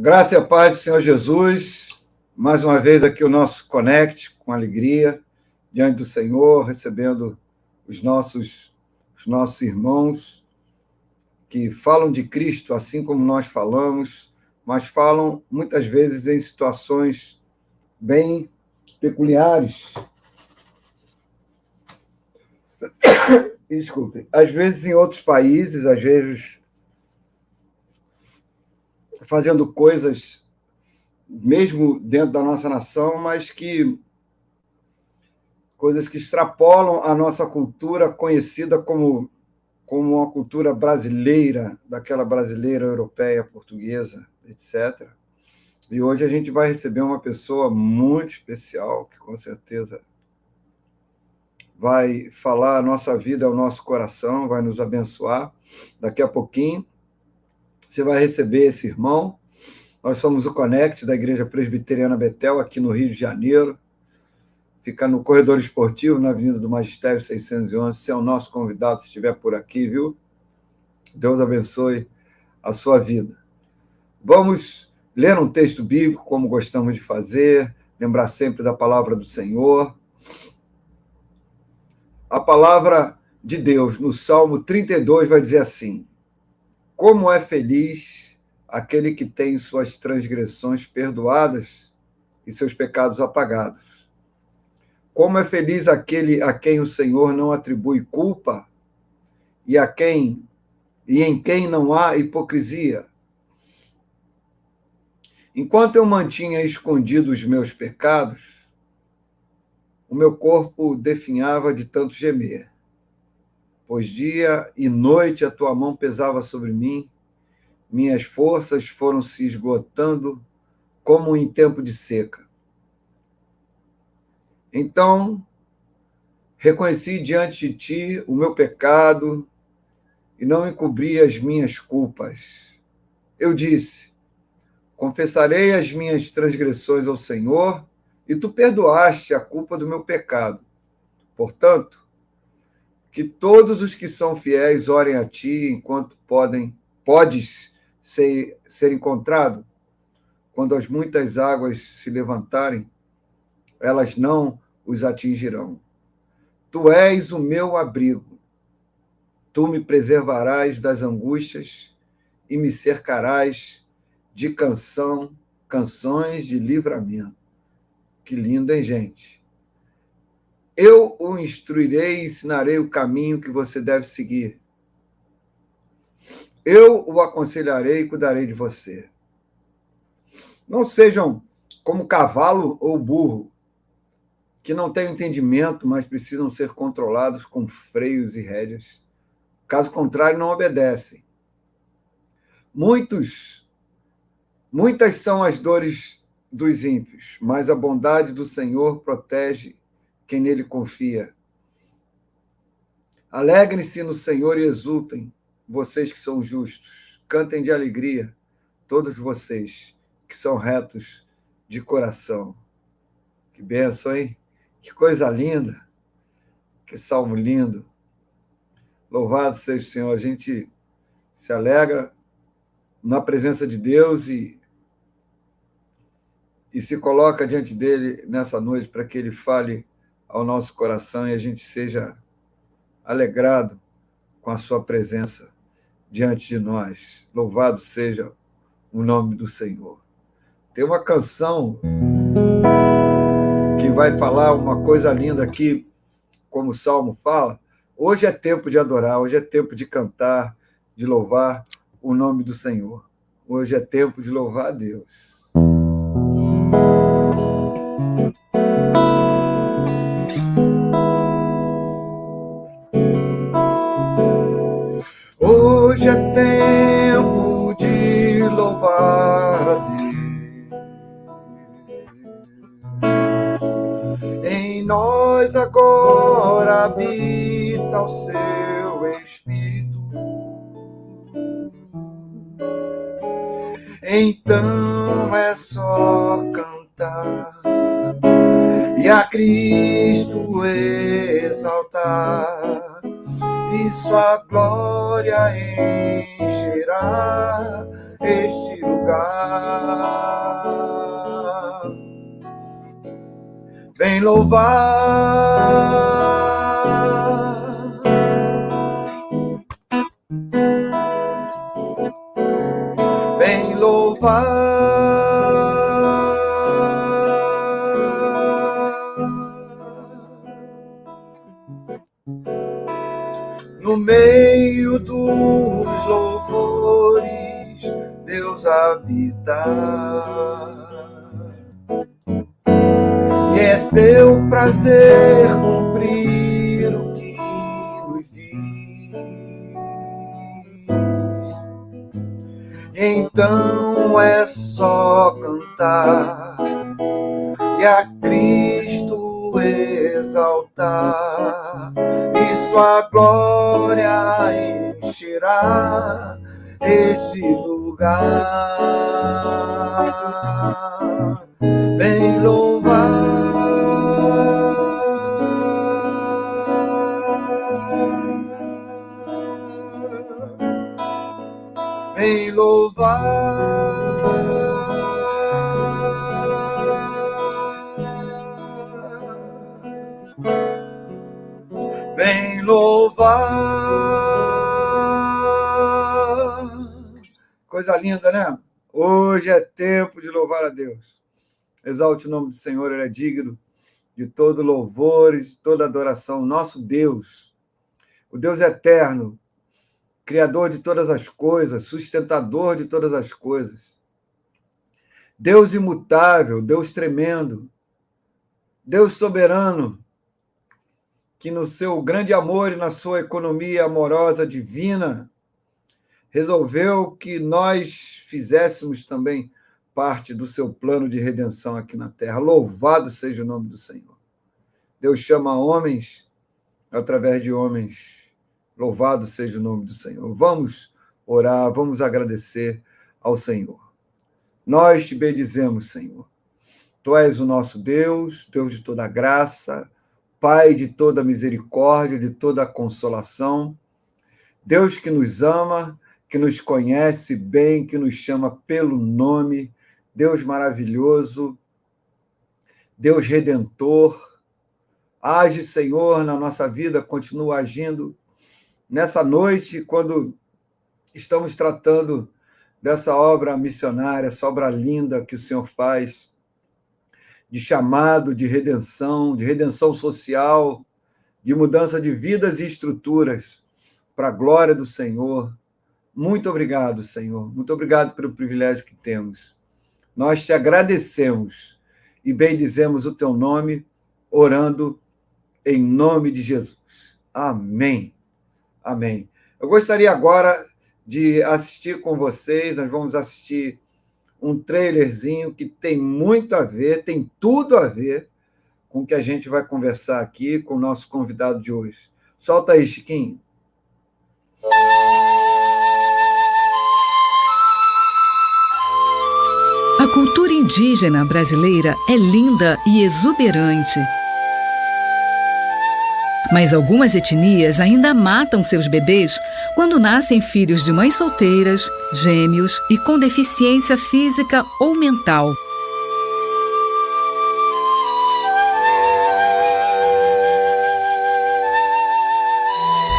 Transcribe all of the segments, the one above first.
Graça e a paz do Senhor Jesus. Mais uma vez aqui o nosso Connect, com alegria, diante do Senhor, recebendo os nossos irmãos que falam de Cristo, assim como nós falamos, mas falam muitas vezes em situações bem peculiares. Desculpem. Às vezes em outros países, às vezes fazendo coisas mesmo dentro da nossa nação, mas coisas que extrapolam a nossa cultura conhecida como uma cultura brasileira, daquela brasileira, europeia, portuguesa, etc. E hoje a gente vai receber uma pessoa muito especial, que com certeza vai falar a nossa vida, ao nosso coração, vai nos abençoar. Daqui a pouquinho você vai receber esse irmão. Nós somos o Connect da Igreja Presbiteriana Betel, aqui no Rio de Janeiro. Fica no Corredor Esportivo, na Avenida do Magistério 611. Você é o nosso convidado, se estiver por aqui, viu? Deus abençoe a sua vida. Vamos ler um texto bíblico, como gostamos de fazer, lembrar sempre da palavra do Senhor. A palavra de Deus, no Salmo 32, vai dizer assim: como é feliz aquele que tem suas transgressões perdoadas e seus pecados apagados. Como é feliz aquele a quem o Senhor não atribui culpa e em quem não há hipocrisia. Enquanto eu mantinha escondidos os meus pecados, o meu corpo definhava de tanto gemer, pois dia e noite a tua mão pesava sobre mim, minhas forças foram se esgotando como em tempo de seca. Então, reconheci diante de ti o meu pecado e não encobri as minhas culpas. Eu disse: confessarei as minhas transgressões ao Senhor, e tu perdoaste a culpa do meu pecado. Portanto, que todos os que são fiéis orem a ti enquanto podes ser encontrado. Quando as muitas águas se levantarem, elas não os atingirão. Tu és o meu abrigo. Tu me preservarás das angústias e me cercarás de canções de livramento. Que lindo, hein, gente? Eu o instruirei e ensinarei o caminho que você deve seguir. Eu o aconselharei e cuidarei de você. Não sejam como cavalo ou burro, que não têm entendimento, mas precisam ser controlados com freios e rédeas. Caso contrário, não obedecem. Muitas são as dores dos ímpios, mas a bondade do Senhor protege quem nele confia. Alegrem-se no Senhor e exultem, vocês que são justos. Cantem de alegria, todos vocês que são retos de coração. Que bênção, hein? Que coisa linda! Que salmo lindo! Louvado seja o Senhor. A gente se alegra na presença de Deus e se coloca diante dele nessa noite para que ele fale ao nosso coração e a gente seja alegrado com a sua presença diante de nós. Louvado seja o nome do Senhor. Tem uma canção que vai falar uma coisa linda aqui, como o Salmo fala. Hoje é tempo de adorar, hoje é tempo de cantar, de louvar o nome do Senhor. Hoje é tempo de louvar a Deus. Hoje é tempo de louvar a Deus. Em nós agora habita o seu Espírito. Então é só cantar e a Cristo exaltar, e sua glória encherá este lugar. Vem louvar, vem louvar, no meio dos louvores Deus habita, e é seu prazer cumprir o que nos diz. Então é só cantar e a Cristo exaltar, e sua glória encherá este lugar. Vem louvar, vem louvar, vem louvar. Coisa linda, né? Hoje é tempo de louvar a Deus. Exalte o nome do Senhor, Ele é digno de todo louvor e de toda adoração. Nosso Deus, o Deus eterno, Criador de todas as coisas, sustentador de todas as coisas. Deus imutável, Deus tremendo, Deus soberano, que no seu grande amor e na sua economia amorosa divina, resolveu que nós fizéssemos também parte do seu plano de redenção aqui na terra. Louvado seja o nome do Senhor. Deus chama homens através de homens. Louvado seja o nome do Senhor. Vamos orar, vamos agradecer ao Senhor. Nós te bendizemos, Senhor. Tu és o nosso Deus, Deus de toda graça, Pai de toda misericórdia, de toda consolação. Deus que nos ama, que nos conhece bem, que nos chama pelo nome. Deus maravilhoso, Deus redentor. Age, Senhor, na nossa vida, continua agindo. Nessa noite, quando estamos tratando dessa obra missionária, essa obra linda que o Senhor faz, de chamado, de redenção social, de mudança de vidas e estruturas, para a glória do Senhor. Muito obrigado, Senhor. Muito obrigado pelo privilégio que temos. Nós te agradecemos e bendizemos o teu nome, orando em nome de Jesus. Amém. Amém. Eu gostaria agora de assistir com vocês, nós vamos assistir um trailerzinho que tem muito a ver, tem tudo a ver com o que a gente vai conversar aqui com o nosso convidado de hoje. Solta aí, Chiquinho. A cultura indígena brasileira é linda e exuberante. Mas algumas etnias ainda matam seus bebês quando nascem filhos de mães solteiras, gêmeos e com deficiência física ou mental.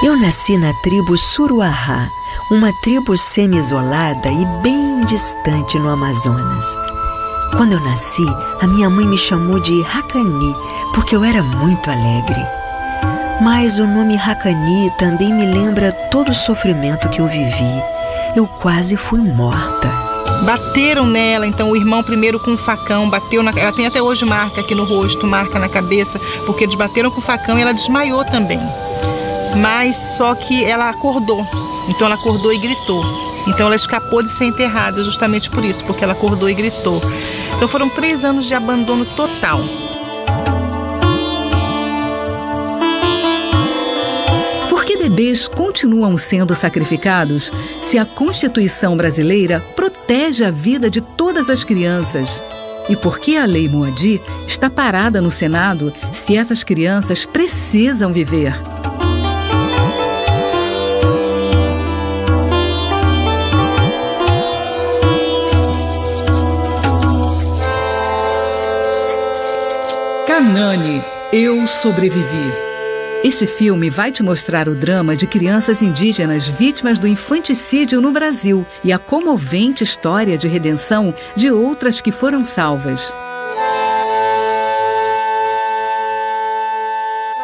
Eu nasci na tribo Suruahá, uma tribo semi-isolada e bem distante no Amazonas. Quando eu nasci, a minha mãe me chamou de Hakani, porque eu era muito alegre. Mas o nome Hakani também me lembra todo o sofrimento que eu vivi. Eu quase fui morta. Bateram nela, então o irmão primeiro com um facão, bateu na... Ela tem até hoje marca aqui no rosto, marca na cabeça, porque eles bateram com o facão e ela desmaiou também. Mas só que ela acordou, então ela acordou e gritou. Então ela escapou de ser enterrada justamente por isso, porque ela acordou e gritou. Então foram 3 anos de abandono total. Por que bebês continuam sendo sacrificados se a Constituição brasileira protege a vida de todas as crianças? E por que a Lei Moadi está parada no Senado se essas crianças precisam viver? Nani, Eu Sobrevivi. Este filme vai te mostrar o drama de crianças indígenas vítimas do infanticídio no Brasil e a comovente história de redenção de outras que foram salvas.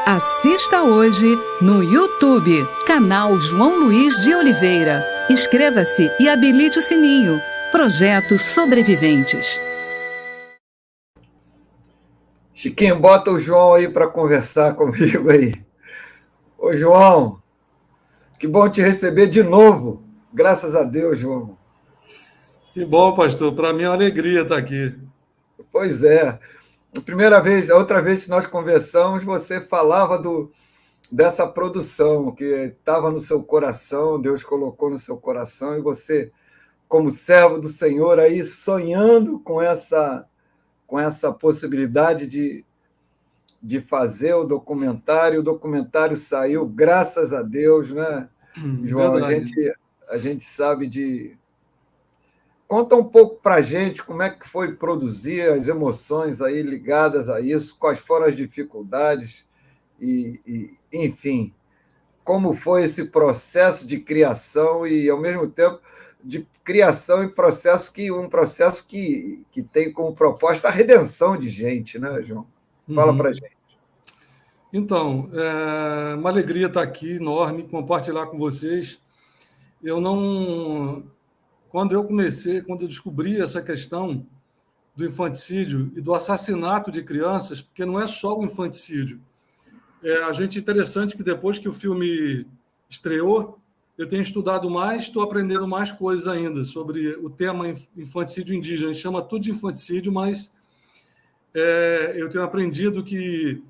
Assista hoje no YouTube, canal João Luiz de Oliveira. Inscreva-se e habilite o sininho. Projeto Sobreviventes. Chiquinho, bota o João aí para conversar comigo aí. Ô, João, que bom te receber de novo. Graças a Deus, João. Que bom, pastor. Para mim é uma alegria estar aqui. Pois é. A outra vez que nós conversamos, você falava dessa produção que estava no seu coração, Deus colocou no seu coração, e você, como servo do Senhor, aí sonhando com essa possibilidade de fazer o documentário saiu, graças a Deus, né, João? A gente sabe de... Conta um pouco para a gente como é que foi produzir, as emoções aí ligadas a isso, quais foram as dificuldades enfim, como foi esse processo de criação e, ao mesmo tempo, de criação e um processo que tem como proposta a redenção de gente, né, João? Fala para a gente. Então, é uma alegria estar aqui, enorme, compartilhar com vocês. Quando eu descobri essa questão do infanticídio e do assassinato de crianças, porque não é só o infanticídio. Interessante que depois que o filme estreou, eu tenho estudado mais, estou aprendendo mais coisas ainda sobre o tema infanticídio indígena. A gente chama tudo de infanticídio, mas eu tenho aprendido que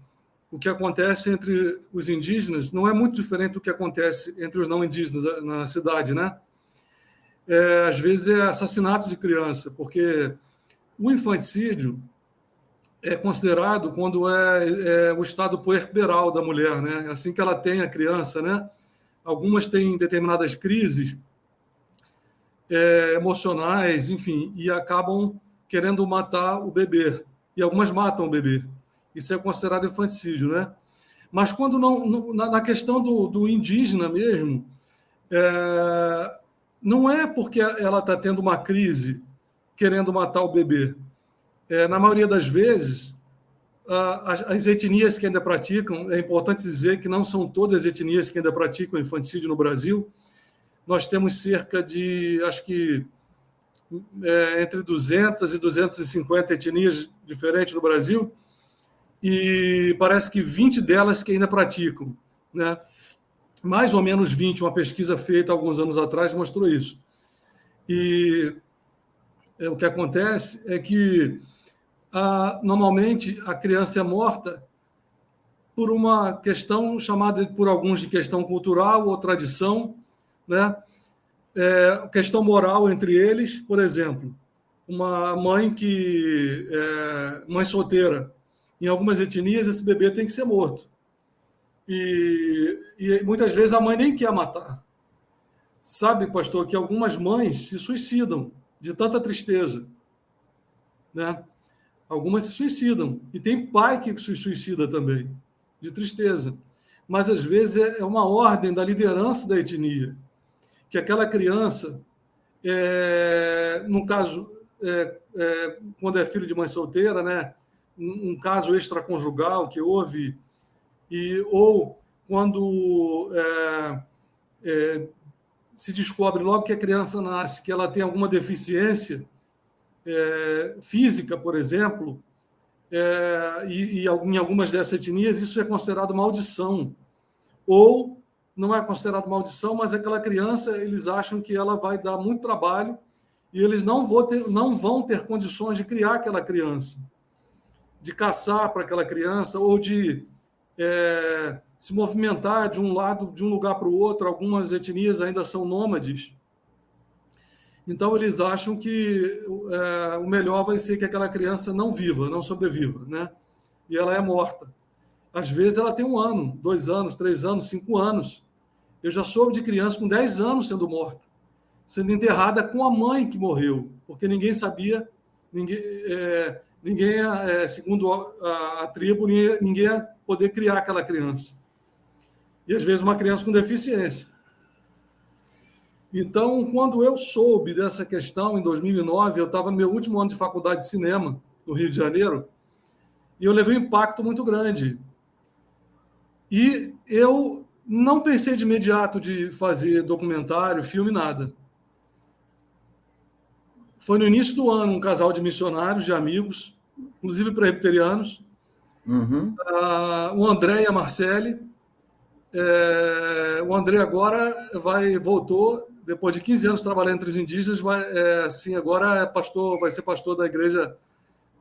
o que acontece entre os indígenas não é muito diferente do que acontece entre os não indígenas na cidade, né? Às vezes é assassinato de criança, porque o infanticídio é considerado quando é o estado puerperal da mulher, né? Assim que ela tem a criança, né? Algumas têm determinadas crises emocionais, enfim, e acabam querendo matar o bebê. E algumas matam o bebê. Isso é considerado infanticídio, né? Mas quando na questão do indígena mesmo, não é porque ela está tendo uma crise querendo matar o bebê. Na maioria das vezes, as etnias que ainda praticam, é importante dizer que não são todas as etnias que ainda praticam infanticídio no Brasil. Nós temos cerca de, acho que, entre 200 e 250 etnias diferentes no Brasil, e parece que 20 delas que ainda praticam, né? Mais ou menos 20, uma pesquisa feita alguns anos atrás mostrou isso. E o que acontece é que, normalmente, a criança é morta por uma questão chamada por alguns de questão cultural ou tradição, né? Questão moral entre eles, por exemplo, uma mãe mãe solteira. Em algumas etnias, esse bebê tem que ser morto. E muitas vezes a mãe nem quer matar. Sabe, pastor, que algumas mães se suicidam de tanta tristeza, né? Algumas se suicidam. E tem pai que se suicida também, de tristeza. Mas, às vezes, é uma ordem da liderança da etnia, que aquela criança, no caso, quando é filho de mãe solteira, né? Um caso extraconjugal que houve, ou quando se descobre logo que a criança nasce, que ela tem alguma deficiência física, por exemplo, e em algumas dessas etnias isso é considerado maldição. Ou não é considerado maldição, mas aquela criança, eles acham que ela vai dar muito trabalho e eles não vão ter condições de criar aquela criança, de caçar para aquela criança ou de se movimentar de um lugar para o outro. Algumas etnias ainda são nômades. Então, eles acham que o melhor vai ser que aquela criança não viva, não sobreviva, né? E ela é morta. Às vezes, ela tem 1 ano, 2 anos, 3 anos, 5 anos. Eu já soube de criança com 10 anos sendo morta, sendo enterrada com a mãe que morreu, porque ninguém sabia, ninguém, segundo a tribo, ninguém ia poder criar aquela criança. E, às vezes, uma criança com deficiência. Então, quando eu soube dessa questão, em 2009, eu estava no meu último ano de faculdade de cinema, no Rio de Janeiro, e eu levei um impacto muito grande. E eu não pensei de imediato de fazer documentário, filme, nada. Foi no início do ano, um casal de missionários, de amigos, inclusive presbiterianos, o André e a Marcele. O André agora voltou, depois de 15 anos trabalhando entre os indígenas, agora vai ser pastor da Igreja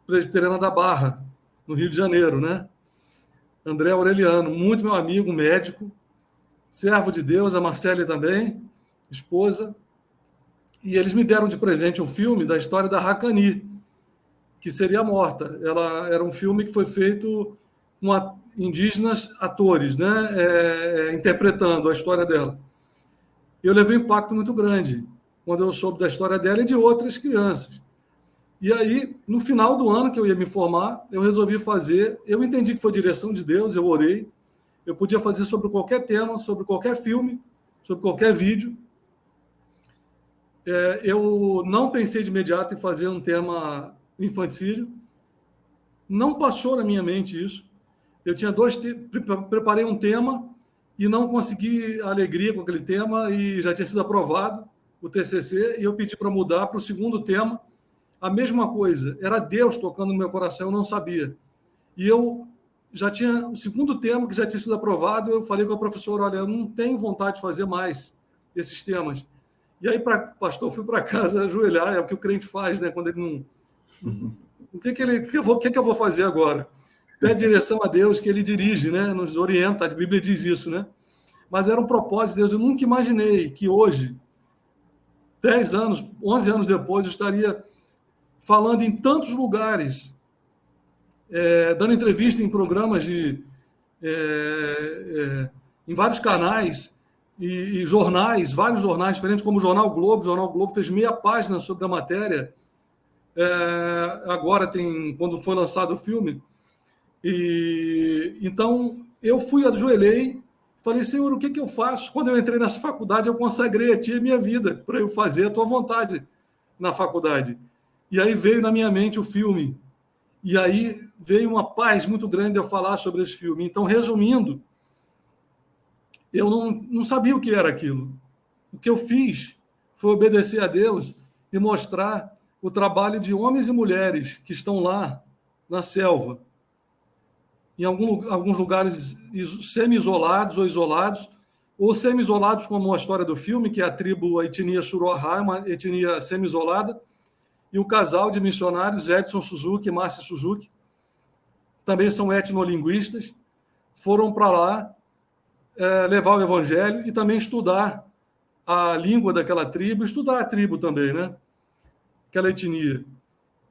Presbiteriana da Barra, no Rio de Janeiro, né? André Aureliano, muito meu amigo, médico, servo de Deus, a Marcele também, esposa. E eles me deram de presente um filme da história da Racani, que seria morta. Ela era um filme que foi feito com indígenas atores, né? Interpretando a história dela. Eu levei um impacto muito grande quando eu soube da história dela e de outras crianças. E aí, no final do ano que eu ia me formar, eu resolvi fazer. Eu entendi que foi direção de Deus, eu orei. Eu podia fazer sobre qualquer tema, sobre qualquer filme, sobre qualquer vídeo. Eu não pensei de imediato em fazer um tema infanticídio. Não passou na minha mente isso. Eu tinha preparei um tema e não consegui alegria com aquele tema e já tinha sido aprovado o TCC e eu pedi para mudar para o segundo tema. A mesma coisa, era Deus tocando no meu coração, eu não sabia. E eu já tinha o segundo tema que já tinha sido aprovado, eu falei com a professora, olha, eu não tenho vontade de fazer mais esses temas. E aí, pastor, fui para casa ajoelhar, é o que o crente faz, né? Quando ele não... O que eu vou fazer agora? Pede direção a Deus, que ele dirige, né? Nos orienta, a Bíblia diz isso, né? Mas era um propósito de Deus. Eu nunca imaginei que hoje, 10 anos, 11 anos depois, eu estaria falando em tantos lugares, dando entrevista em programas em vários canais e jornais, vários jornais diferentes, como o Jornal Globo. O Jornal Globo fez meia página sobre a matéria. Agora quando foi lançado o filme. Então, eu ajoelhei, falei, Senhor, o que eu faço? Quando eu entrei nessa faculdade, eu consagrei a Ti a minha vida, para eu fazer a Tua vontade na faculdade. E aí veio na minha mente o filme. E aí veio uma paz muito grande eu falar sobre esse filme. Então, resumindo, eu não sabia o que era aquilo. O que eu fiz foi obedecer a Deus e mostrar o trabalho de homens e mulheres que estão lá na selva, em alguns lugares semi-isolados ou isolados, ou semi-isolados, como a história do filme, que é a etnia Suruahá, uma etnia semi-isolada, e o casal de missionários, Edson Suzuki e Márcia Suzuki, também são etnolinguistas, foram para lá levar o evangelho e também estudar a língua daquela tribo, estudar a tribo também, né? Aquela etnia.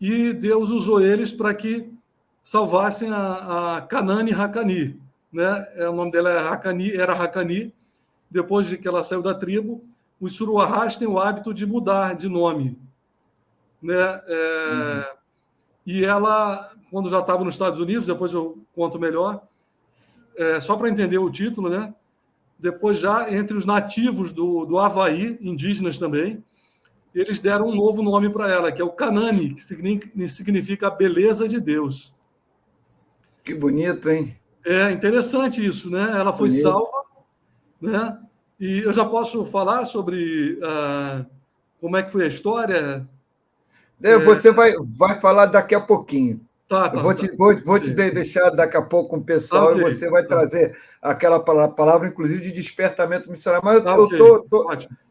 E Deus usou eles para que salvassem a Kanani Racani, né? O nome dela era Racani. Depois de que ela saiu da tribo, os Suruahás têm o hábito de mudar de nome, né? E ela, quando já estava nos Estados Unidos, depois eu conto melhor, só para entender o título, né? Depois, já entre os nativos do Havaí, indígenas também, eles deram um novo nome para ela, que é o Kanani, que significa a beleza de Deus. Que bonito, hein? É interessante isso, né? Ela foi salva, né? E eu já posso falar sobre como é que foi a história? Você vai falar daqui a pouquinho. Eu vou te deixar daqui a pouco com o pessoal e você vai trazer aquela palavra, inclusive, de despertamento missionário. Mas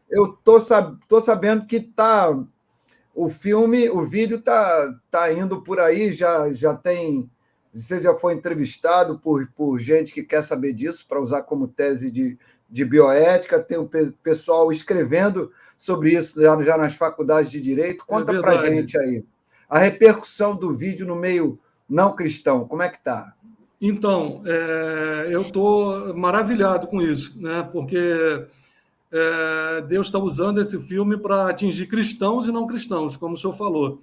eu tô sabendo que o vídeo está indo por aí, já tem. Você já foi entrevistado por gente que quer saber disso, para usar como tese de bioética, tem o pessoal escrevendo sobre isso já nas faculdades de Direito. Conta para a gente aí. A repercussão do vídeo no meio não cristão, como é que está? Então, eu estou maravilhado com isso, né? Porque Deus está usando esse filme para atingir cristãos e não cristãos, como o senhor falou.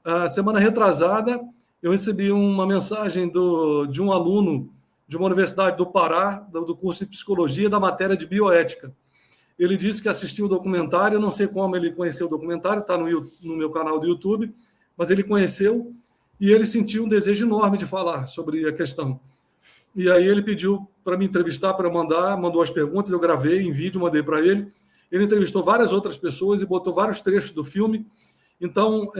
A semana retrasada, eu recebi uma mensagem de um aluno de uma universidade do Pará, do curso de psicologia, da matéria de bioética. Ele disse que assistiu o documentário, eu não sei como ele conheceu o documentário, está no meu canal do YouTube, mas ele conheceu e ele sentiu um desejo enorme de falar sobre a questão. E aí ele pediu para me entrevistar, para mandar, mandou as perguntas, eu gravei em vídeo, mandei para ele. Ele entrevistou várias outras pessoas e botou vários trechos do filme. Então,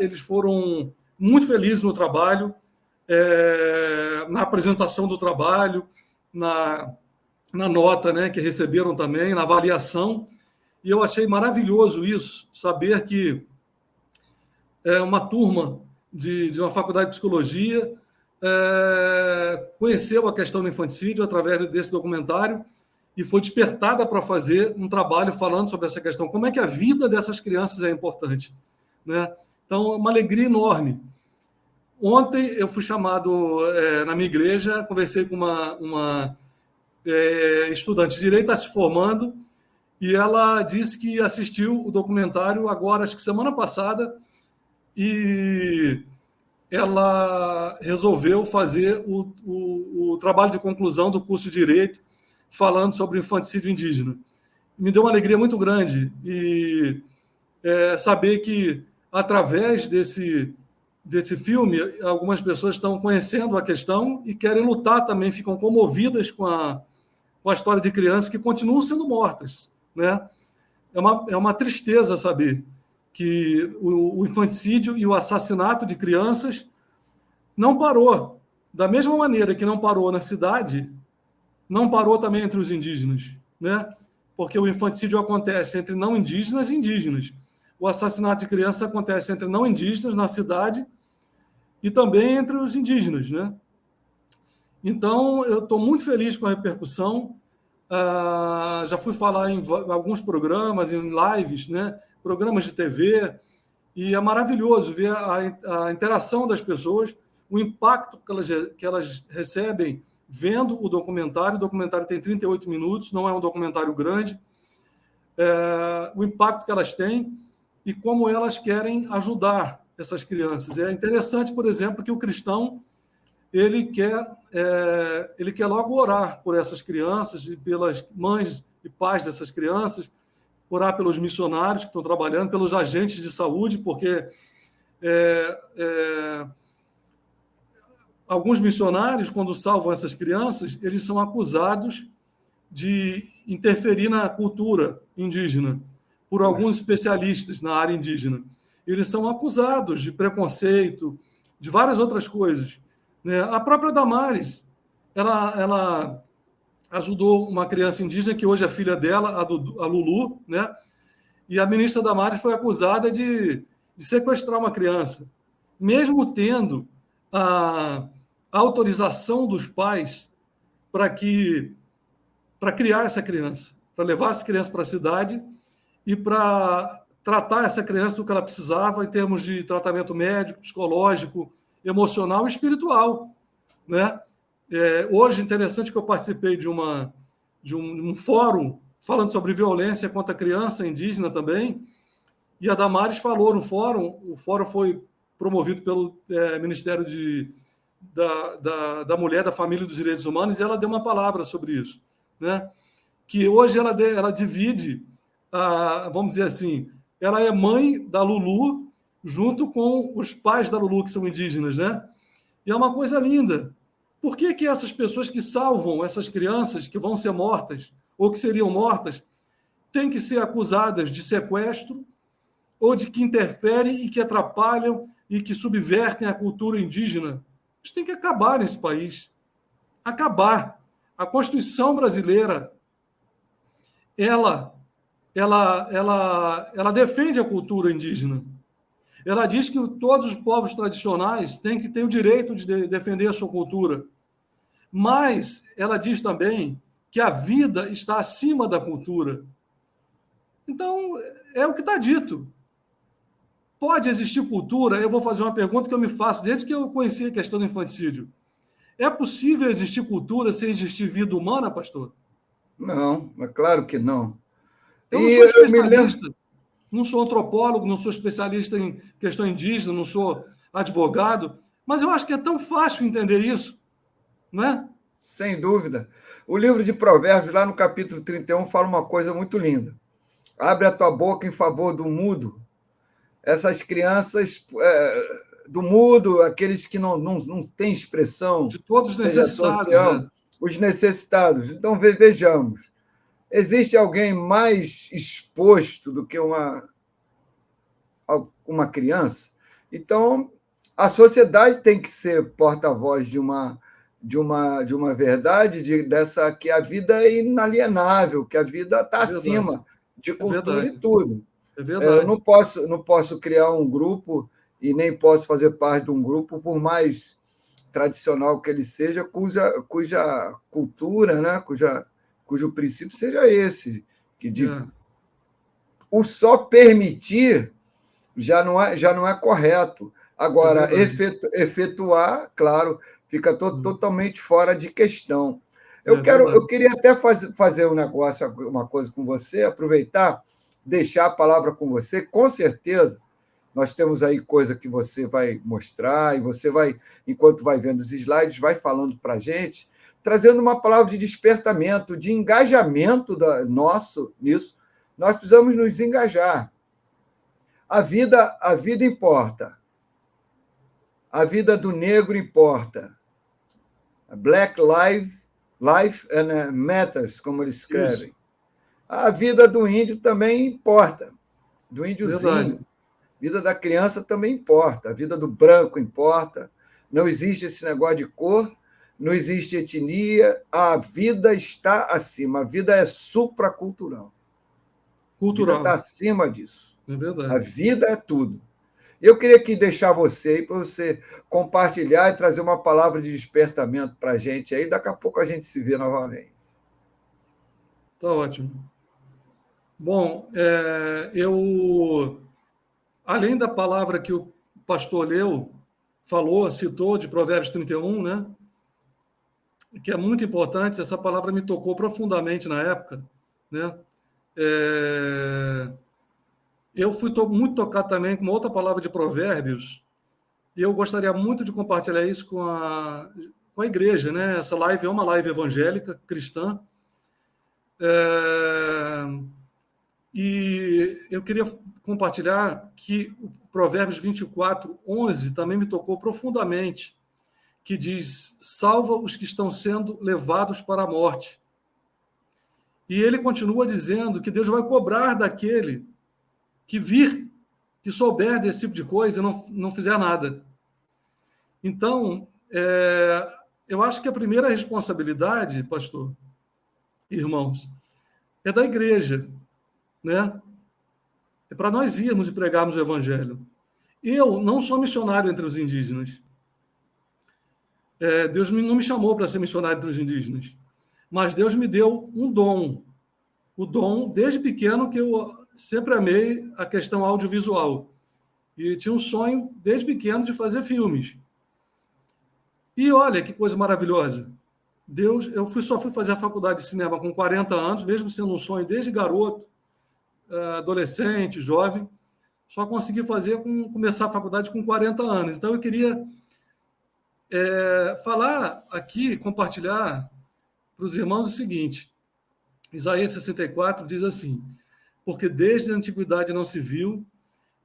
eles foram muito felizes no trabalho, na apresentação do trabalho, na nota, né, que receberam também, na avaliação. E eu achei maravilhoso isso, saber que uma turma de uma faculdade de psicologia conheceu a questão do infanticídio através desse documentário e foi despertada para fazer um trabalho falando sobre essa questão, como é que a vida dessas crianças é importante, né? Então, uma alegria enorme. Ontem eu fui chamado na minha igreja, conversei com uma estudante de direito, está se formando, e ela disse que assistiu o documentário agora, acho que semana passada, e ela resolveu fazer o trabalho de conclusão do curso de Direito, falando sobre o infanticídio indígena. Me deu uma alegria muito grande e saber que, através desse filme, algumas pessoas estão conhecendo a questão e querem lutar também, ficam comovidas com a história de crianças que continuam sendo mortas, né? É uma tristeza saber que o infanticídio e o assassinato de crianças não parou. Da mesma maneira que não parou na cidade, não parou também entre os indígenas, né? Porque o infanticídio acontece entre não indígenas e indígenas. O assassinato de crianças acontece entre não indígenas na cidade e também entre os indígenas, né? Então, eu estou muito feliz com a repercussão. Já fui falar em alguns programas, em lives, né? Programas de TV, e é maravilhoso ver a interação das pessoas, o impacto que elas recebem vendo o documentário. O documentário tem 38 minutos, não é um documentário grande. O impacto que elas têm e como elas querem ajudar essas crianças. É interessante, por exemplo, que o cristão ele quer logo orar por essas crianças e pelas mães e pais dessas crianças, orar pelos missionários que estão trabalhando, pelos agentes de saúde, porque alguns missionários, quando salvam essas crianças, eles são acusados de interferir na cultura indígena por alguns especialistas na área indígena. Eles são acusados de preconceito, de várias outras coisas, né? A própria Damares, ela ajudou uma criança indígena, que hoje é filha dela, a Lulu, né? E a ministra Damares foi acusada de sequestrar uma criança, mesmo tendo a autorização dos pais para criar essa criança, para levar essa criança para a cidade e para tratar essa criança do que ela precisava em termos de tratamento médico, psicológico, emocional e espiritual, né? Hoje, interessante que eu participei de um fórum falando sobre violência contra a criança indígena também, e a Damares falou no fórum. O fórum foi promovido pelo Ministério da Mulher, da Família e dos Direitos Humanos, e ela deu uma palavra sobre isso, né? Que hoje ela divide, vamos dizer assim, ela é mãe da Lulu junto com os pais da Lulu, que são indígenas, né? E é uma coisa linda. Por que essas pessoas que salvam essas crianças que vão ser mortas ou que seriam mortas têm que ser acusadas de sequestro ou de que interferem e que atrapalham e que subvertem a cultura indígena? Isso tem que acabar nesse país. Acabar. A Constituição brasileira, ela defende a cultura indígena. Ela diz que todos os povos tradicionais têm que ter o direito de defender a sua cultura. Mas ela diz também que a vida está acima da cultura. Então, é o que está dito. Pode existir cultura? Eu vou fazer uma pergunta que eu me faço desde que eu conheci a questão do infanticídio. É possível existir cultura sem existir vida humana, pastor? Não, é claro que não. Eu não sou especialista, não sou antropólogo, não sou especialista em questão indígena, não sou advogado, Mas eu acho que é tão fácil entender isso, não é? Sem dúvida. O livro de Provérbios, lá no capítulo 31, fala uma coisa muito linda. Abre a tua boca em favor do mudo. Essas crianças do mudo, aqueles que não têm expressão, De todos os seja necessitados, social, os necessitados. Então, vejamos. Existe alguém mais exposto do que uma criança? Então, a sociedade tem que ser porta-voz de uma verdade, dessa que a vida é inalienável, que a vida está acima de cultura e tudo. É verdade. Eu não posso criar um grupo e nem posso fazer parte de um grupo, por mais tradicional que ele seja, cuja cultura, né, cujo princípio seja esse, que o só permitir já não é correto. Agora, efetuar, claro, fica totalmente fora de questão. Eu queria até fazer uma coisa com você, aproveitar, deixar a palavra com você. Com certeza, nós temos aí coisa que você vai mostrar, e você vai, enquanto vai vendo os slides, vai falando para a gente, trazendo uma palavra de despertamento, de engajamento nosso nisso. Nós precisamos nos engajar. A vida importa. A vida do negro importa. Black Life Matters, como eles escrevem. Isso. A vida do índio também importa. Do índiozinho. Verdade. A vida da criança também importa. A vida do branco importa. Não existe esse negócio de cor, não existe etnia. A vida está acima. A vida é supracultural. A vida está acima disso. É verdade. A vida é tudo. Eu queria deixar você aí para você compartilhar e trazer uma palavra de despertamento para a gente aí. Daqui a pouco a gente se vê novamente. Está ótimo. Bom, além da palavra que o pastor citou de Provérbios 31, né? Que é muito importante, essa palavra me tocou profundamente na época, né? Eu fui muito tocado também com uma outra palavra de Provérbios, e eu gostaria muito de compartilhar isso com a igreja, né? Essa live é uma live evangélica, cristã, e eu queria compartilhar que o Provérbios 24, 11 também me tocou profundamente, que diz: salva os que estão sendo levados para a morte. E ele continua dizendo que Deus vai cobrar daquele que souber desse tipo de coisa e não fizer nada. Então, eu acho que a primeira responsabilidade, pastor, irmãos, é da igreja, né? É para nós irmos e pregarmos o evangelho. Eu não sou missionário entre os indígenas. Deus não me chamou para ser missionário entre os indígenas. Mas Deus me deu um dom. O dom, desde pequeno, que eu sempre amei a questão audiovisual. E tinha um sonho, desde pequeno, de fazer filmes. E olha que coisa maravilhosa. Eu só fui fazer a faculdade de cinema com 40 anos, mesmo sendo um sonho desde garoto, adolescente, jovem. Só consegui começar a faculdade com 40 anos. Então, eu queria falar aqui, compartilhar para os irmãos o seguinte. Isaías 64 diz assim: porque desde a antiguidade não se viu,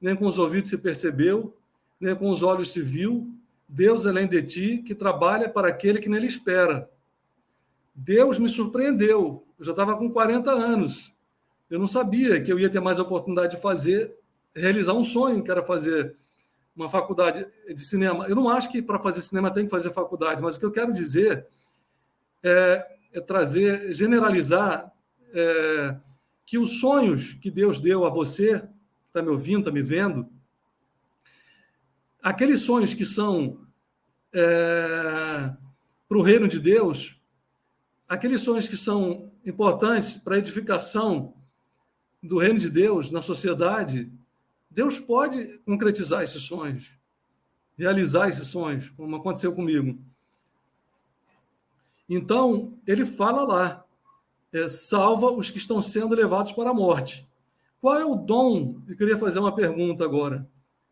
nem com os ouvidos se percebeu, nem com os olhos se viu, Deus além de ti, que trabalha para aquele que nele espera. Deus me surpreendeu. Eu já estava com 40 anos. Eu não sabia que eu ia ter mais a oportunidade de realizar um sonho, que era fazer uma faculdade de cinema. Eu não acho que para fazer cinema tem que fazer faculdade, mas o que eu quero dizer é generalizar que os sonhos que Deus deu a você, que está me ouvindo, está me vendo, aqueles sonhos que são para o reino de Deus, aqueles sonhos que são importantes para a edificação do reino de Deus na sociedade, Deus pode concretizar esses sonhos, realizar esses sonhos, como aconteceu comigo. Então, ele fala lá, salva os que estão sendo levados para a morte. Qual é o dom? Eu queria fazer uma pergunta agora.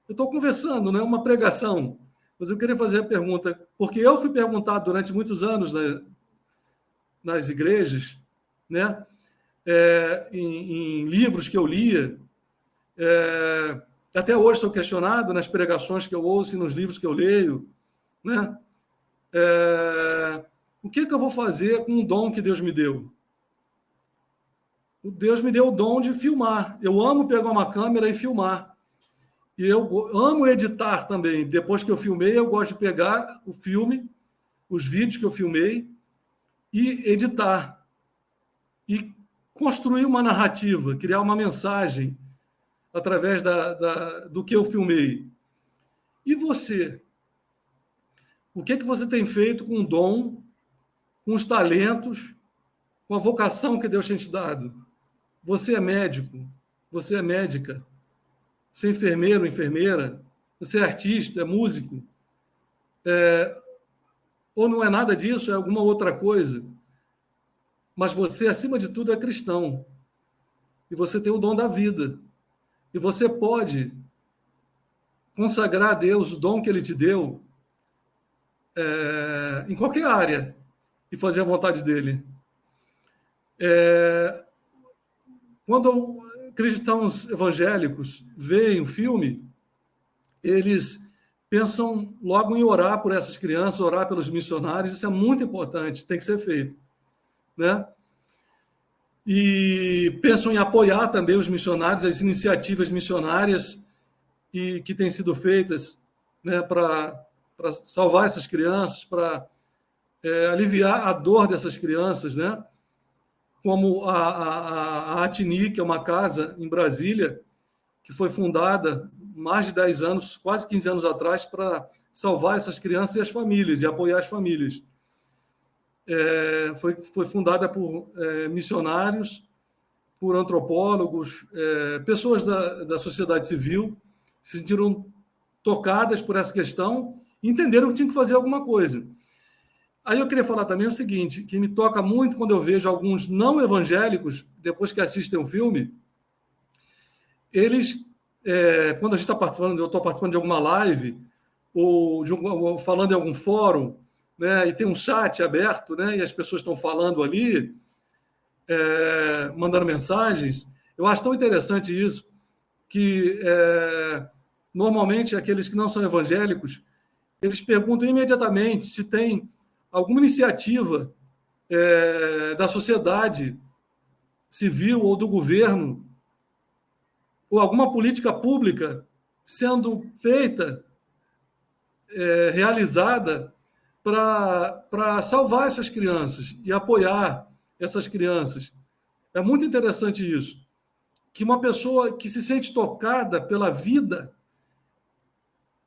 Eu estou conversando, não é uma pregação, Mas eu queria fazer a pergunta, porque eu fui perguntado durante muitos anos nas igrejas, né, em livros que eu lia, até hoje sou questionado nas pregações que eu ouço e nos livros que eu leio, né, o que eu vou fazer com o dom que Deus me deu? Deus me deu o dom de filmar. Eu amo pegar uma câmera e filmar. E eu amo editar também. Depois que eu filmei, eu gosto de pegar o filme, os vídeos que eu filmei, e editar. E construir uma narrativa, criar uma mensagem através do que eu filmei. E você? O que você tem feito com o dom, com os talentos, com a vocação que Deus tem te dado? Você é médico, você é médica, você é enfermeiro, enfermeira, você é artista, é músico, ou não é nada disso, é alguma outra coisa. Mas você, acima de tudo, é cristão. E você tem o dom da vida. E você pode consagrar a Deus o dom que Ele te deu em qualquer área e fazer a vontade dEle. Quando cristãos evangélicos veem o filme, eles pensam logo em orar por essas crianças, orar pelos missionários. Isso é muito importante, tem que ser feito, né? E pensam em apoiar também os missionários, as iniciativas missionárias que têm sido feitas, né, para salvar essas crianças, para aliviar a dor dessas crianças, né? Como a Atini, que é uma casa em Brasília, que foi fundada mais de 10 anos, quase 15 anos atrás, para salvar essas crianças e as famílias, e apoiar as famílias. Foi fundada por missionários, por antropólogos, pessoas da sociedade civil, se sentiram tocadas por essa questão e entenderam que tinham que fazer alguma coisa. Aí eu queria falar também o seguinte, que me toca muito quando eu vejo alguns não evangélicos, depois que assistem o filme, eles, quando a gente está participando, eu estou participando de alguma live, ou falando em algum fórum, né, e tem um chat aberto, né, e as pessoas estão falando ali, mandando mensagens, eu acho tão interessante isso, que normalmente aqueles que não são evangélicos, eles perguntam imediatamente se tem alguma iniciativa da sociedade civil ou do governo, ou alguma política pública sendo feita, realizada, para salvar essas crianças e apoiar essas crianças. É muito interessante isso, que uma pessoa que se sente tocada pela vida,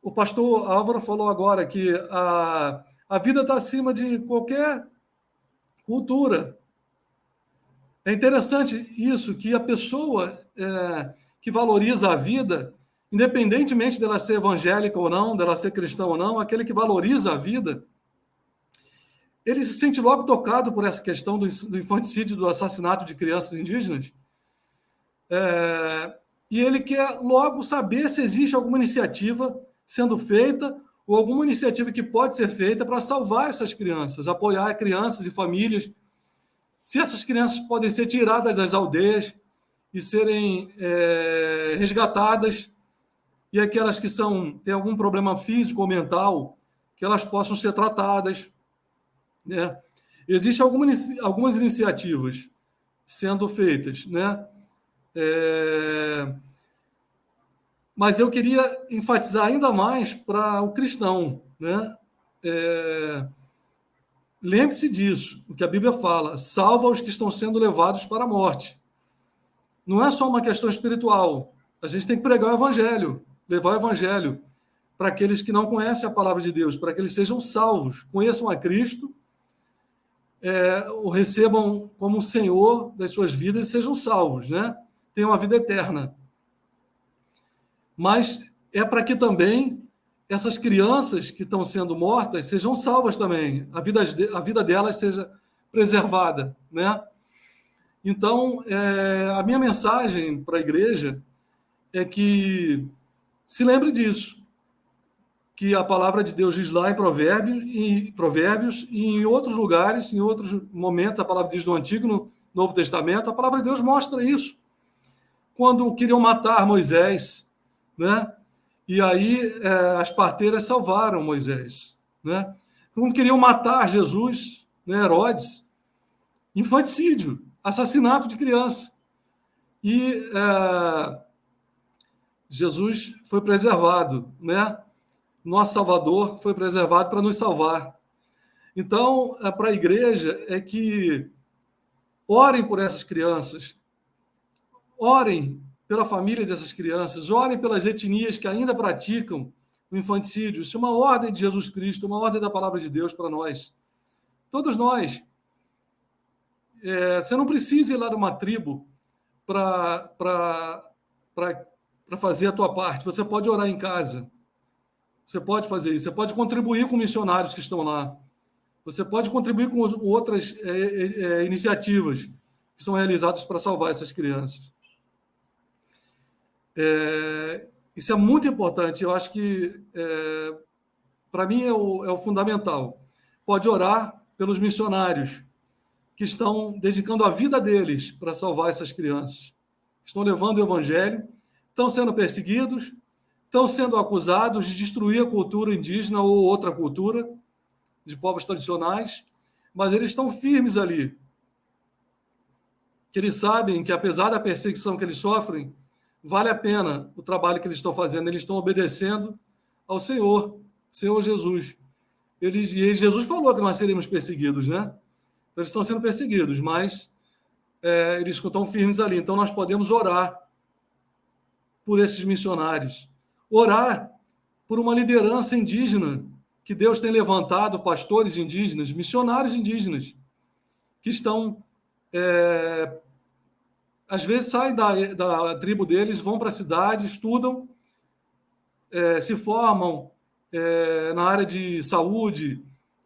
o pastor Álvaro falou agora que a vida está acima de qualquer cultura. É interessante isso, que a pessoa que valoriza a vida, independentemente dela ser evangélica ou não, dela ser cristã ou não, aquele que valoriza a vida, ele se sente logo tocado por essa questão do infanticídio, do assassinato de crianças indígenas, e ele quer logo saber se existe alguma iniciativa sendo feita ou alguma iniciativa que pode ser feita para salvar essas crianças, apoiar crianças e famílias, se essas crianças podem ser tiradas das aldeias e serem resgatadas, e aquelas que têm algum problema físico ou mental, que elas possam ser tratadas, né? Existem algumas iniciativas sendo feitas, né? Mas eu queria enfatizar ainda mais para o cristão, né? Lembre-se disso, o que a Bíblia fala, salva os que estão sendo levados para a morte. Não é só uma questão espiritual, a gente tem que pregar o evangelho, levar o evangelho para aqueles que não conhecem a palavra de Deus, para que eles sejam salvos, conheçam a Cristo, o recebam como o Senhor das suas vidas e sejam salvos, né? Tenham a vida eterna. Mas é para que também essas crianças que estão sendo mortas sejam salvas também, a vida delas seja preservada, né? Então, a minha mensagem para a igreja é que se lembre disso, que a palavra de Deus diz lá em Provérbios e em outros lugares, em outros momentos, a palavra diz no Antigo e no Novo Testamento, a palavra de Deus mostra isso. Quando queriam matar Moisés, né? E aí as parteiras salvaram Moisés, né? Quando queriam matar Jesus, né? Herodes, infanticídio, assassinato de criança. E Jesus foi preservado, né? Nosso Salvador foi preservado para nos salvar. Então, para a igreja é que orem por essas crianças, orem pela família dessas crianças, orem pelas etnias que ainda praticam o infanticídio. Isso é uma ordem de Jesus Cristo, uma ordem da palavra de Deus para nós. Todos nós. Você não precisa ir lá numa tribo para fazer a tua parte. Você pode orar em casa. Você pode fazer isso. Você pode contribuir com missionários que estão lá. Você pode contribuir com outras iniciativas que são realizadas para salvar essas crianças. Isso é muito importante. Eu acho que, para mim, é o fundamental. Pode orar pelos missionários que estão dedicando a vida deles para salvar essas crianças. Estão levando o evangelho, estão sendo perseguidos, estão sendo acusados de destruir a cultura indígena ou outra cultura de povos tradicionais, mas eles estão firmes ali. Que eles sabem que, apesar da perseguição que eles sofrem, vale a pena o trabalho que eles estão fazendo. Eles estão obedecendo ao Senhor Jesus. E Jesus falou que nós seríamos perseguidos, né? Então, eles estão sendo perseguidos, mas eles estão firmes ali. Então, nós podemos orar por esses missionários. Orar por uma liderança indígena que Deus tem levantado, pastores indígenas, missionários indígenas, que estão, às vezes, saem da tribo deles, vão para a cidade, estudam, se formam na área de saúde,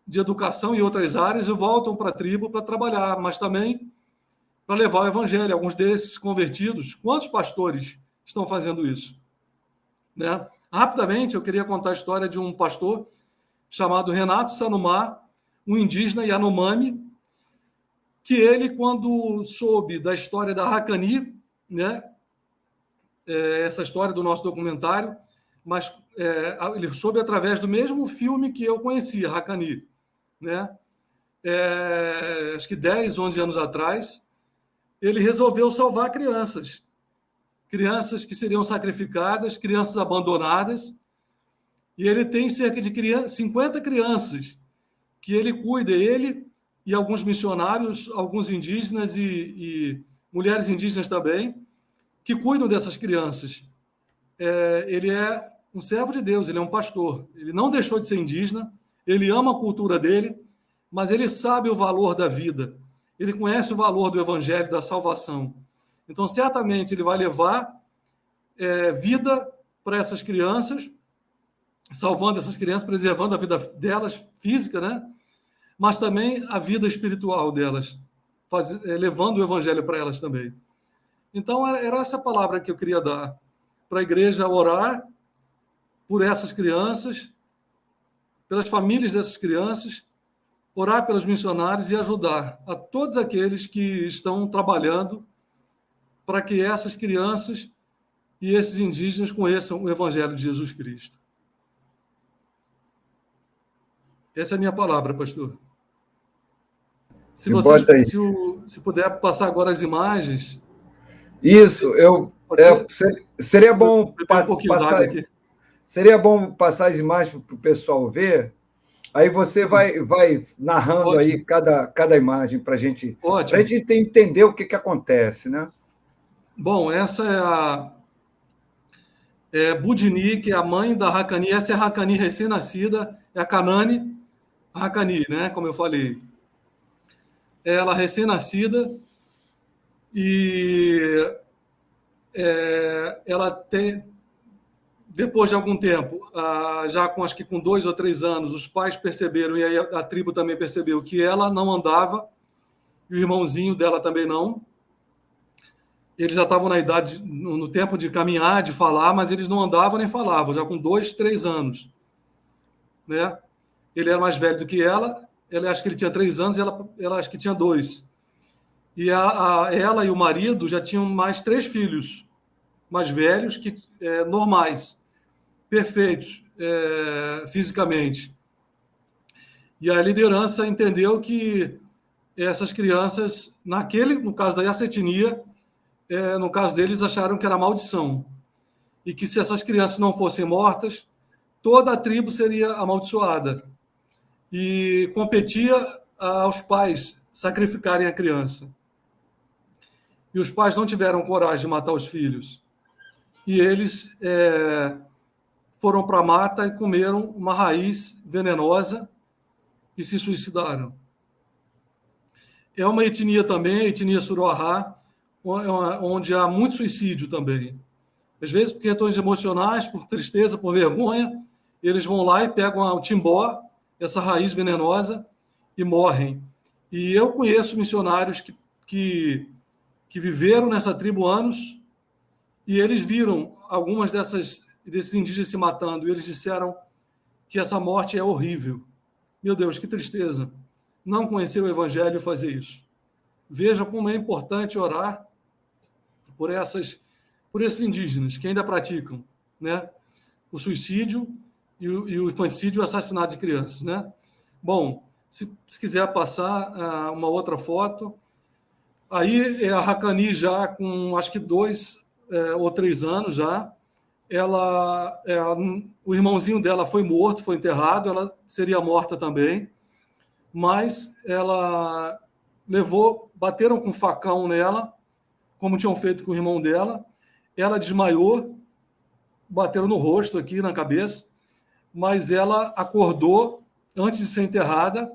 de educação e outras áreas, e voltam para a tribo para trabalhar, mas também para levar o evangelho. Alguns desses convertidos, quantos pastores estão fazendo isso? Né? Rapidamente, eu queria contar a história de um pastor chamado Renato Sanumá, um indígena Yanomami, que ele, quando soube da história da Hakani, né? Essa história do nosso documentário, mas ele soube através do mesmo filme que eu conhecia, Hakani, né? Acho que 10, 11 anos atrás, ele resolveu salvar crianças que seriam sacrificadas, crianças abandonadas, e ele tem cerca de 50 crianças que ele cuida, ele e alguns missionários, alguns indígenas e mulheres indígenas também, que cuidam dessas crianças. Ele é um servo de Deus, ele é um pastor. Ele não deixou de ser indígena, ele ama a cultura dele, mas ele sabe o valor da vida. Ele conhece o valor do evangelho, da salvação. Então, certamente, ele vai levar vida para essas crianças, salvando essas crianças, preservando a vida delas, física, né? Mas também a vida espiritual delas, levando o evangelho para elas também. Então, era essa palavra que eu queria dar para a igreja: orar por essas crianças, pelas famílias dessas crianças, orar pelos missionários e ajudar a todos aqueles que estão trabalhando para que essas crianças e esses indígenas conheçam o evangelho de Jesus Cristo. Essa é a minha palavra, pastor. Se puder passar agora as imagens. Isso, seria bom passar as imagens para o pessoal ver. Aí você vai narrando. Ótimo. Aí cada imagem para a gente entender o que acontece, né? Bom, essa é a Budini, que é a mãe da Hakani. Essa é a Hakani recém-nascida, é a Kanani Hakani, né? Como eu falei. Ela recém-nascida e ela tem, depois de algum tempo, já acho que com 2 ou 3 anos, os pais perceberam, e aí a tribo também percebeu, que ela não andava, e o irmãozinho dela também não. Eles já estavam na idade, no tempo de caminhar, de falar, mas eles não andavam nem falavam, já com 2, 3 anos. né? Ele era mais velho do que ela acho que ele tinha 3 anos e ela acho que tinha 2. E ela e o marido já tinham mais 3 filhos mais velhos, normais, perfeitos fisicamente. E a liderança entendeu que essas crianças, no caso dessa etnia, no caso deles, acharam que era maldição. E que se essas crianças não fossem mortas, toda a tribo seria amaldiçoada. E competia aos pais sacrificarem a criança. E os pais não tiveram coragem de matar os filhos. E eles foram para a mata e comeram uma raiz venenosa e se suicidaram. É uma etnia também, a etnia Suruahá, onde há muito suicídio também. Às vezes, por questões emocionais, por tristeza, por vergonha, eles vão lá e pegam o timbó, essa raiz venenosa, e morrem. E eu conheço missionários que viveram nessa tribo anos e eles viram algumas desses indígenas se matando e eles disseram que essa morte é horrível. Meu Deus, que tristeza. Não conhecer o Evangelho e fazer isso. Veja como é importante orar por esses indígenas que ainda praticam, né, o suicídio e o infanticídio e o assassinato de crianças, né? Bom, se quiser passar uma outra foto, aí é a Hakani já com acho que 2 ou 3 anos já, o irmãozinho dela foi morto, foi enterrado, ela seria morta também, mas ela bateram com facão nela, como tinham feito com o irmão dela, ela desmaiou, bateram no rosto aqui, na cabeça, mas ela acordou antes de ser enterrada,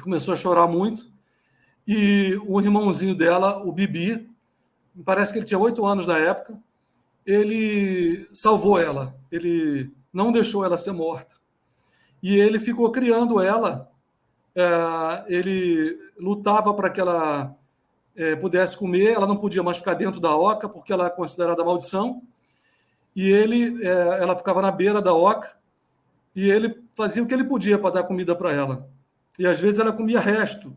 começou a chorar muito, e o irmãozinho dela, o Bibi, parece que ele tinha 8 anos na época, ele salvou ela, ele não deixou ela ser morta. E ele ficou criando ela, ele lutava para que ela pudesse comer, ela não podia mais ficar dentro da oca, porque ela é considerada maldição, e ela ficava na beira da oca, e ele fazia o que ele podia para dar comida para ela. E às vezes ela comia resto,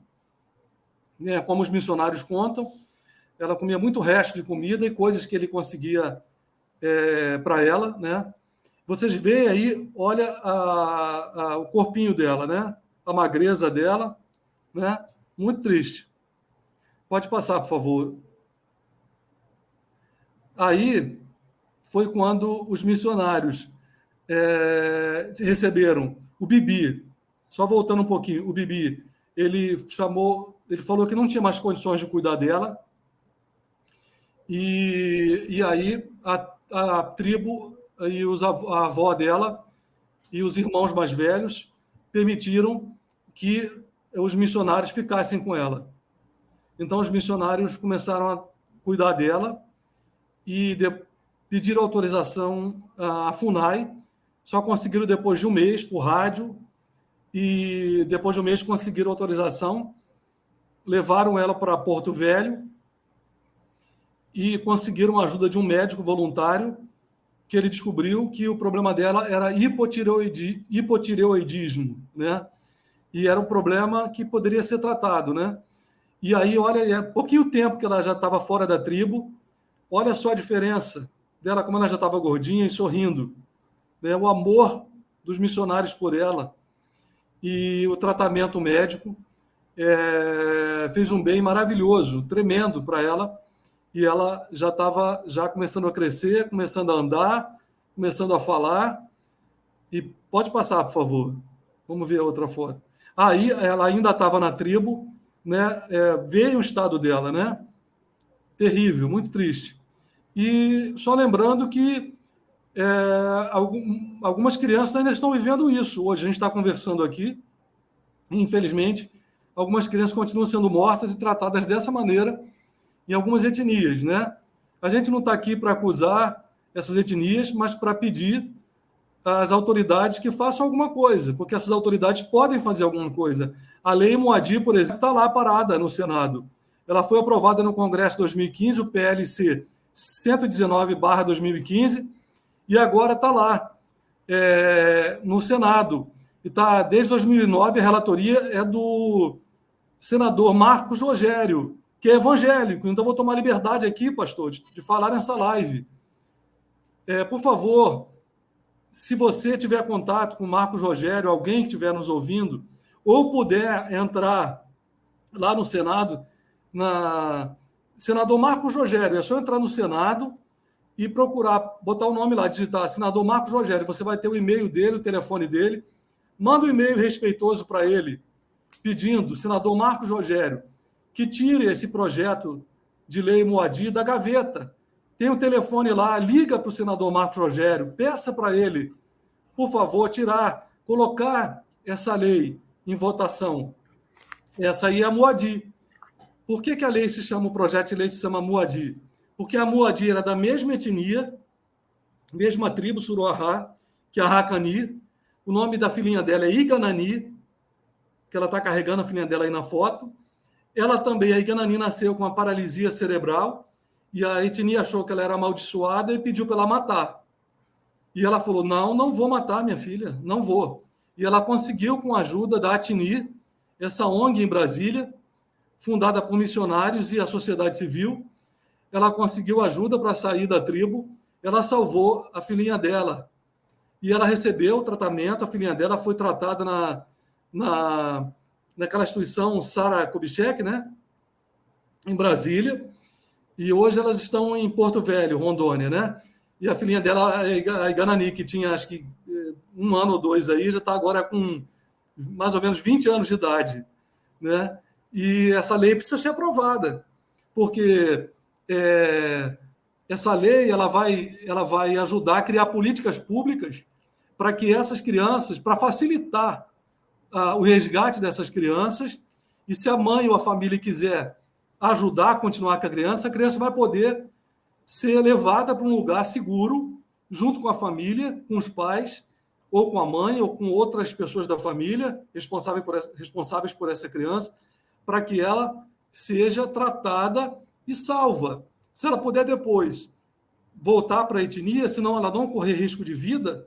né, como os missionários contam, ela comia muito resto de comida e coisas que ele conseguia para ela, né? Vocês veem aí, olha o corpinho dela, né? A magreza dela, né? Muito triste. Pode passar, por favor. Aí foi quando os missionários receberam o Bibi. Só voltando um pouquinho, o Bibi, ele falou que não tinha mais condições de cuidar dela. E aí a tribo e a avó dela e os irmãos mais velhos permitiram que os missionários ficassem com ela. Então, os missionários começaram a cuidar dela e pediram autorização à FUNAI. Só conseguiram depois de 1 mês por rádio e depois de 1 mês conseguiram autorização. Levaram ela para Porto Velho e conseguiram a ajuda de um médico voluntário que ele descobriu que o problema dela era hipotireoidismo, né? E era um problema que poderia ser tratado, né? E aí, olha, é pouquinho tempo que ela já estava fora da tribo, olha só a diferença dela, como ela já estava gordinha e sorrindo, né? O amor dos missionários por ela e o tratamento médico fez um bem maravilhoso, tremendo para ela, e ela já estava começando a crescer, começando a andar, começando a falar. E pode passar, por favor. Vamos ver a outra foto. Aí ela ainda estava na tribo, né? Veio o estado dela, né? Terrível, muito triste. E só lembrando que algumas crianças ainda estão vivendo isso. Hoje a gente está conversando aqui, e, infelizmente, algumas crianças continuam sendo mortas e tratadas dessa maneira em algumas etnias, né? A gente não está aqui para acusar essas etnias, mas para pedir às autoridades que façam alguma coisa, porque essas autoridades podem fazer alguma coisa. A Lei Moadi, por exemplo, está lá parada no Senado. Ela foi aprovada no Congresso em 2015, o PLC 119/2015, e agora está lá no Senado. E tá, desde 2009, a relatoria é do senador Marcos Rogério, que é evangélico. Então, vou tomar liberdade aqui, pastor, de falar nessa live. Por favor, se você tiver contato com o Marcos Rogério, alguém que estiver nos ouvindo, ou puder entrar lá no Senado, senador Marcos Rogério, é só entrar no Senado e procurar, botar o nome lá, digitar senador Marcos Rogério, você vai ter o e-mail dele, o telefone dele, manda um e-mail respeitoso para ele, pedindo, senador Marcos Rogério, que tire esse projeto de lei Moadi da gaveta. Tem um telefone lá, liga para o senador Marcos Rogério, peça para ele, por favor, colocar essa lei em votação. Essa aí é a Moadi. Por que a lei se chama, o projeto de lei se chama Moadi? Porque a Moadi era da mesma etnia, mesma tribo, Suruahá, que a Hakani. O nome da filhinha dela é Iganani, que ela está carregando a filhinha dela aí na foto. Ela também, a Iganani, nasceu com uma paralisia cerebral, e a etnia achou que ela era amaldiçoada e pediu para ela matar. E ela falou, não vou matar minha filha, não vou. E ela conseguiu, com a ajuda da Atini, essa ONG em Brasília, fundada por missionários e a sociedade civil, ela conseguiu ajuda para sair da tribo, ela salvou a filhinha dela. E ela recebeu o tratamento, a filhinha dela foi tratada naquela instituição Sara Kubitschek, né? Em Brasília, e hoje elas estão em Porto Velho, Rondônia, né? E a filhinha dela, a Iganani, que tinha acho que 1 ano ou 2 aí, já está agora com mais ou menos 20 anos de idade, né? E essa lei precisa ser aprovada, porque essa lei ela vai ajudar a criar políticas públicas para que essas crianças, para facilitar o resgate dessas crianças, e se a mãe ou a família quiser ajudar a continuar com a criança vai poder ser levada para um lugar seguro, junto com a família, com os pais, ou com a mãe, ou com outras pessoas da família responsáveis por essa criança, para que ela seja tratada e salva. Se ela puder depois voltar para a etnia, senão ela não correr risco de vida,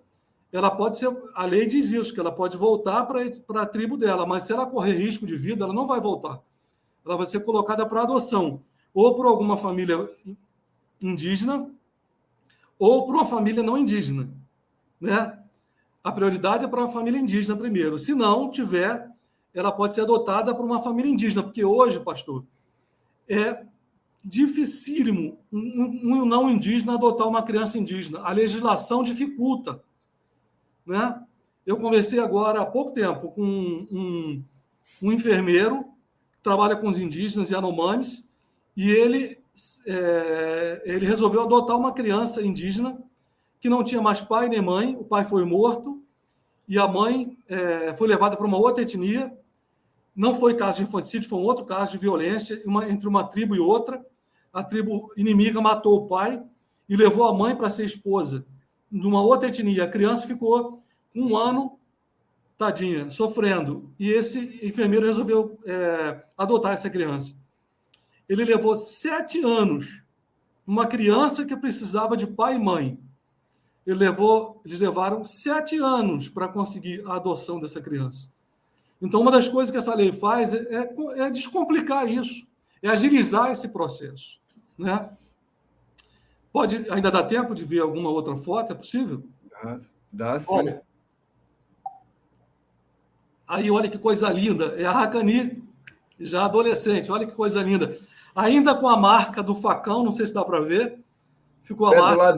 ela pode ser, a lei diz isso, que ela pode voltar para a tribo dela, mas se ela correr risco de vida, ela não vai voltar. Ela vai ser colocada para adoção, ou por alguma família indígena, ou por uma família não indígena, né? A prioridade é para uma família indígena primeiro. Se não tiver, ela pode ser adotada por uma família indígena, porque hoje, pastor, é dificílimo um não indígena adotar uma criança indígena. A legislação dificulta, né? Eu conversei agora há pouco tempo com um enfermeiro que trabalha com os indígenas e Yanomamis, e ele resolveu adotar uma criança indígena que não tinha mais pai nem mãe, o pai foi morto, e a mãe foi levada para uma outra etnia. Não foi caso de infanticídio, foi um outro caso de violência entre uma tribo e outra. A tribo inimiga matou o pai e levou a mãe para ser esposa de uma outra etnia. A criança ficou 1 ano, tadinha, sofrendo. E esse enfermeiro resolveu adotar essa criança. Ele levou 7 anos, uma criança que precisava de pai e mãe. Eles levaram 7 anos para conseguir a adoção dessa criança. Então, uma das coisas que essa lei faz é descomplicar isso, é agilizar esse processo, né? Ainda dá tempo de ver alguma outra foto? É possível? Dá sim. Olha, aí, olha que coisa linda. É a Hakani, já adolescente. Olha que coisa linda. Ainda com a marca do facão, não sei se dá para ver. Ficou a marca.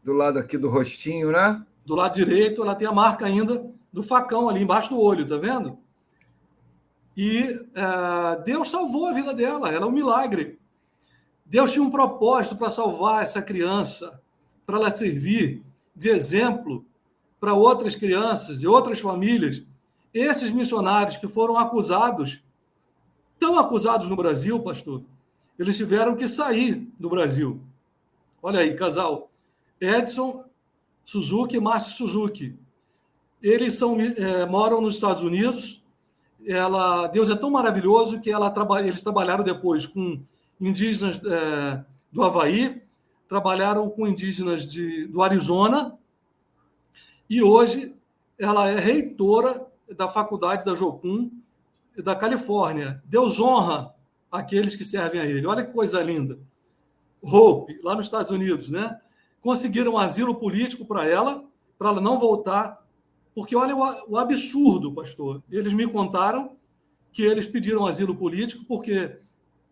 Do lado aqui do rostinho, né? Do lado direito, ela tem a marca ainda do facão ali embaixo do olho, tá vendo? E Deus salvou a vida dela, ela é um milagre. Deus tinha um propósito para salvar essa criança, para ela servir de exemplo para outras crianças e outras famílias. Esses missionários que foram acusados, tão acusados no Brasil, pastor, eles tiveram que sair do Brasil. Olha aí, casal, Edson Suzuki e Márcio Suzuki. Eles moram nos Estados Unidos. Deus é tão maravilhoso que eles trabalharam depois com indígenas do Havaí, trabalharam com indígenas do Arizona, e hoje ela é reitora, da faculdade da Jocum, da Califórnia. Deus honra aqueles que servem a ele. Olha que coisa linda. Hope, lá nos Estados Unidos, né? Conseguiram asilo político para ela não voltar, porque olha o absurdo, pastor. Eles me contaram que eles pediram asilo político porque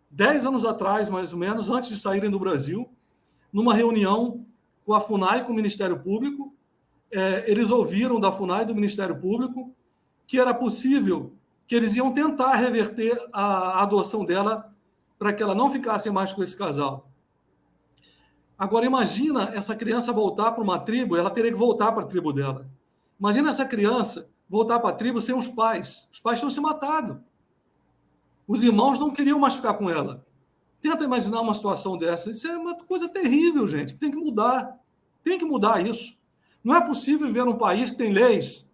10 anos atrás, mais ou menos, antes de saírem do Brasil, numa reunião com a FUNAI e com o Ministério Público, eles ouviram da FUNAI e do Ministério Público que era possível, que eles iam tentar reverter a adoção dela para que ela não ficasse mais com esse casal. Agora, imagina essa criança voltar para uma tribo, ela teria que voltar para a tribo dela. Imagina essa criança voltar para a tribo sem os pais. Os pais tinham se matado. Os irmãos não queriam mais ficar com ela. Tenta imaginar uma situação dessa. Isso é uma coisa terrível, gente. Tem que mudar. Tem que mudar isso. Não é possível viver num país que tem leis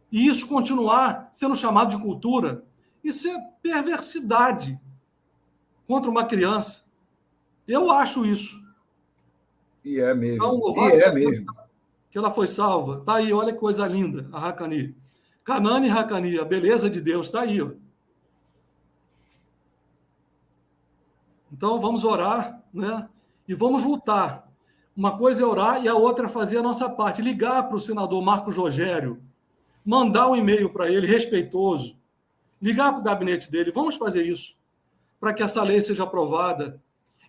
e isso continuar sendo chamado de cultura. Isso é perversidade contra uma criança. Eu acho isso. E é mesmo. Então, louvado seja Deus que ela foi salva. Está aí, olha que coisa linda, a Hakani. Canane e Hakani, a beleza de Deus, está aí. Ó. Então, vamos orar, né? E vamos lutar. Uma coisa é orar e a outra é fazer a nossa parte. Ligar para o senador Marcos Rogério, mandar um e-mail para ele respeitoso, ligar para o gabinete dele. Vamos fazer isso, para que essa lei seja aprovada.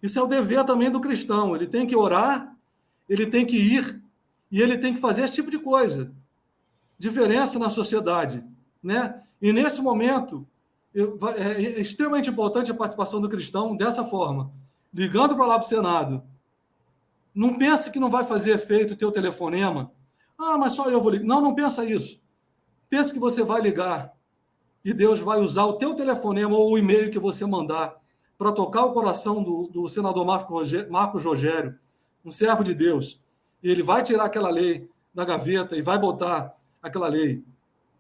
Isso é o dever também do cristão. Ele tem que orar, ele tem que ir e ele tem que fazer esse tipo de coisa. Diferença na sociedade, né? E nesse momento é extremamente importante a participação do cristão dessa forma, ligando para lá para o Senado. Não pense que não vai fazer efeito o teu telefonema. Ah, mas só eu vou ligar. Não, não pensa isso. Pensa que você vai ligar e Deus vai usar o teu telefonema ou o e-mail que você mandar para tocar o coração do senador Marcos Rogério, um servo de Deus, e ele vai tirar aquela lei da gaveta e vai botar aquela lei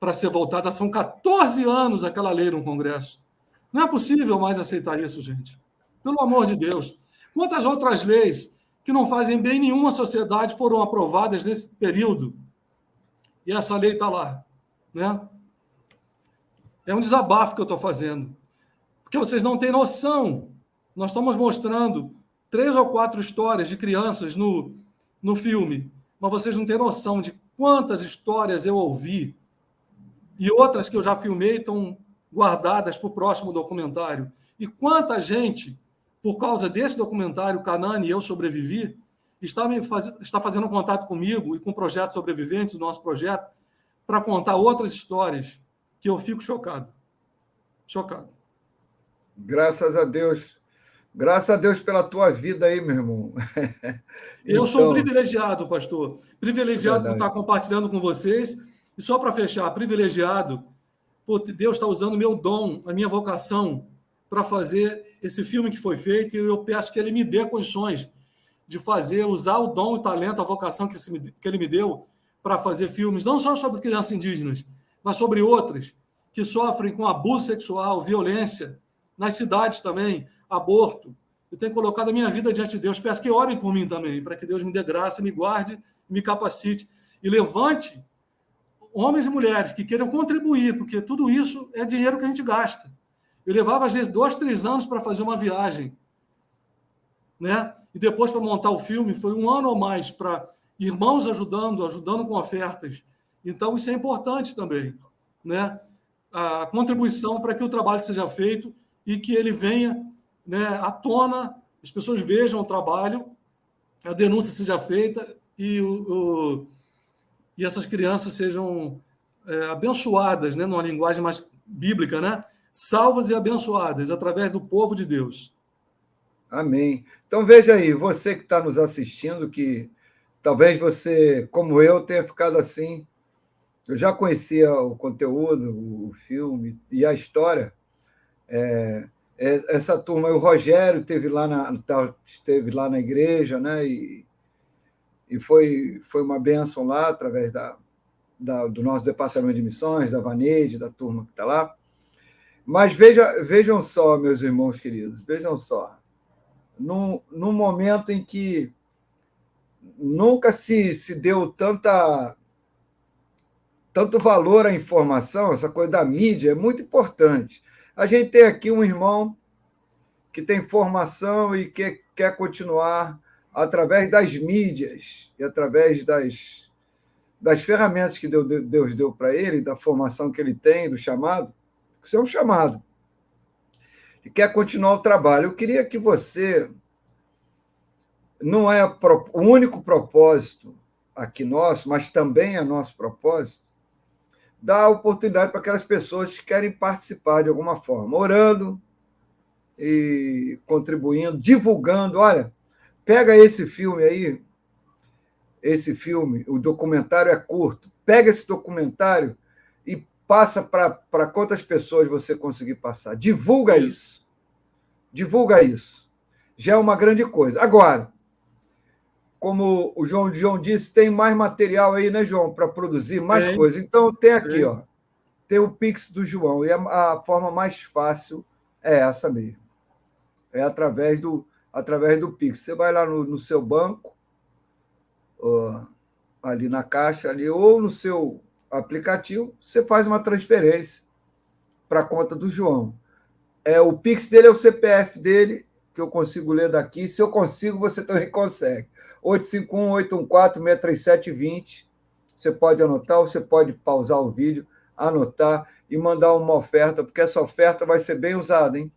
para ser voltada. São 14 anos aquela lei no Congresso. Não é possível mais aceitar isso, gente. Pelo amor de Deus. Quantas outras leis que não fazem bem nenhuma sociedade foram aprovadas nesse período? E essa lei está lá, né? É um desabafo que eu estou fazendo. Porque vocês não têm noção. Nós estamos mostrando 3 ou 4 histórias de crianças no filme, mas vocês não têm noção de quantas histórias eu ouvi e outras que eu já filmei estão guardadas para o próximo documentário. E quanta gente, por causa desse documentário, Canane e Eu Sobrevivi, está fazendo contato comigo e com o Projeto Sobreviventes, o nosso projeto, para contar outras histórias que eu fico chocado. Chocado. Graças a Deus. Graças a Deus pela tua vida aí, meu irmão. Eu sou um privilegiado, pastor. Privilegiado por estar compartilhando com vocês. E só para fechar, privilegiado por Deus estar usando o meu dom, a minha vocação, para fazer esse filme que foi feito. E eu peço que Ele me dê condições de usar o dom, o talento, a vocação que Ele me deu para fazer filmes, não só sobre crianças indígenas, mas sobre outras que sofrem com abuso sexual, violência, nas cidades também, aborto. Eu tenho colocado a minha vida diante de Deus. Peço que orem por mim também, para que Deus me dê graça, me guarde, me capacite e levante homens e mulheres que queiram contribuir, porque tudo isso é dinheiro que a gente gasta. Eu levava, às vezes, 2, 3 anos para fazer uma viagem, né? E depois, para montar o filme, foi 1 ano ou mais para irmãos ajudando com ofertas. Então, isso é importante também, né? A contribuição para que o trabalho seja feito e que ele venha, né, à tona, as pessoas vejam o trabalho, a denúncia seja feita e essas crianças sejam abençoadas, né, numa linguagem mais bíblica, né? Salvas e abençoadas através do povo de Deus. Amém. Então, veja aí, você que está nos assistindo, que talvez você, como eu, tenha ficado assim. Eu já conhecia o conteúdo, o filme e a história. Essa turma, o Rogério esteve lá na igreja, né? E foi uma bênção lá, através do nosso departamento de missões, da Vaneide, da turma que está lá. Mas vejam só, meus irmãos queridos, vejam só. Num momento em que nunca se deu tanta tanto valor à informação, essa coisa da mídia é muito importante. A gente tem aqui um irmão que tem formação e que quer continuar através das mídias e através das ferramentas que Deus deu para ele, da formação que ele tem, do chamado. Isso é um chamado. E quer continuar o trabalho. Eu queria que você... Não é o único propósito aqui nosso, mas também é nosso propósito, dar oportunidade para aquelas pessoas que querem participar de alguma forma, orando e contribuindo, divulgando. Olha, pega esse filme aí, o documentário é curto, pega esse documentário e passa para quantas pessoas você conseguir passar. Divulga isso. Divulga isso. Já é uma grande coisa. Agora, como o João disse, tem mais material aí, né, João, para produzir mais coisas. Então, tem aqui, ó, tem o Pix do João, e a forma mais fácil é essa mesmo. É através do Pix. Você vai lá no seu banco, ali na caixa, ali, ou no seu aplicativo, você faz uma transferência para a conta do João. O Pix dele é o CPF dele, que eu consigo ler daqui. Se eu consigo, você também consegue. 851-814-63720. Você pode anotar, ou você pode pausar o vídeo, anotar e mandar uma oferta, porque essa oferta vai ser bem usada, hein?